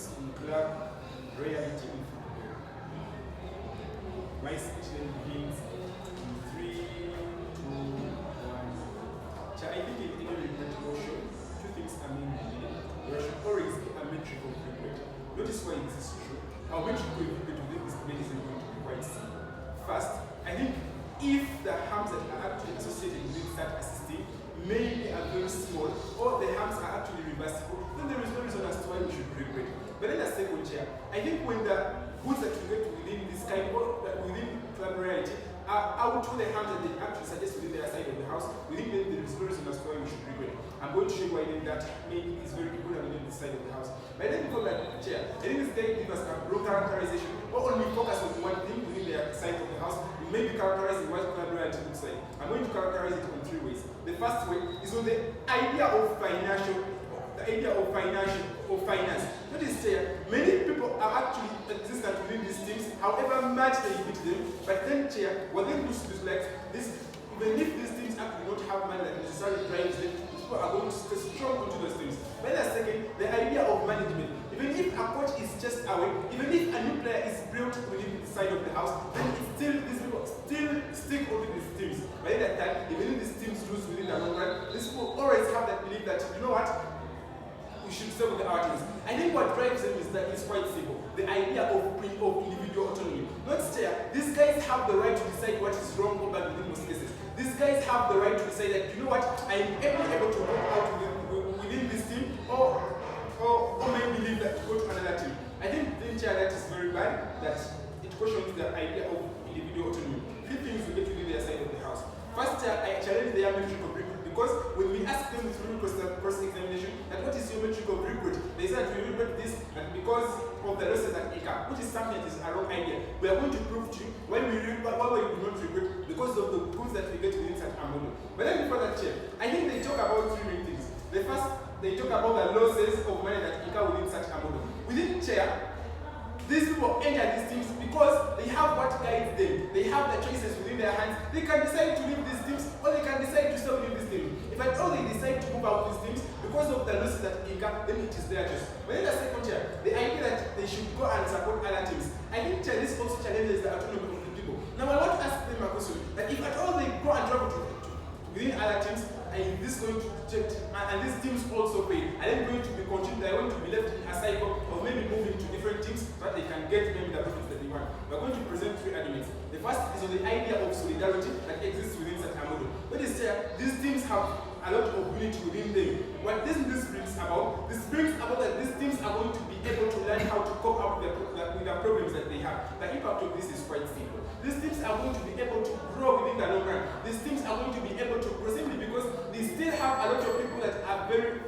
teams in club reality in football. My speech then begins in 3, 2, 1. So I think in any regret motion, two things are mainly needed. There should always be a metric of regret. Notice why this is true. Our metric of regret within this debate is going to be quite simple. First, I think if the harms that are actually associated with that assisting maybe are very small, or the harms are actually reversible, then there is no reason as to why we should regret. But then the second chair, I think when the goods that we get within this kind of within club reality are out to the harms that they actually suggest within their side of the house, we think then there is no reason as to why we should regret. I'm going to show you why then that maybe is very important within this side of the house. But then because that chair, I think this guy gives us a broad characterization, not only focus on one thing within their side of the house, we may be characterizing what club reality looks like. I'm going to characterize it in 3 ways. The first way is on the idea of finance. Notice here, many people are actually existent within these teams, however much they beat them, but then what they lose is like this, even if these teams actually don't have money that necessarily drives them, people are going to stay strong into those teams. But then second, the idea of management. Even if a coach is just away, even if a new player is built within the side of the house, then it's still these people still stick onto these teams. By that time, even if these teams lose within the long run, these people always have that belief that, you know what, we should stay with our teams. I think what drives them is that it's quite simple. The idea of individual autonomy. Not there. These guys have the right to decide what is wrong or bad within most cases. These guys have the right to decide that, you know what, I am able to go out within this team or maybe leave that to go to another team. I think that is very bad, that it questions the idea of individual autonomy. 3 things we get within their side of the house. First, I challenge their metric of regret, because when we ask them through cross-examination, that what is your metric of regret, they say that we regret this and because of the losses at ICA, which is something that is a wrong idea. We are going to prove to you why we do not regret, because of the goods that we get within such a model. But then before that, I think they talk about 3 main things. The first, they talk about the losses of money that ICA within such a model. Within these people enter these teams because they have what guides them. They have the choices within their hands. They can decide to leave these teams or they can decide to stay within these teams. If at all they decide to move out these teams because of the losses that they got, then it is their choice. But in the second the idea that they should go and support other teams, I think this also challenges the autonomy of the people. Now I want to ask them a question, that if at all they go and travel to within other teams, and this going to reject, and these teams also fail, and then going to be continued, they're going to be left in a cycle of maybe moving to different teams so that they can get maybe the profits that they want. We're going to present 3 arguments. The first is on the idea of solidarity that exists within such a model. What is there? These teams have a lot of unity within them. What this brings about that these teams are going to be able to learn how to cope up with the problems that they have. The impact of this is quite simple. These teams are going to be able to grow within the long run. These teams are going to be able to grow simply because they still have a lot of people that are very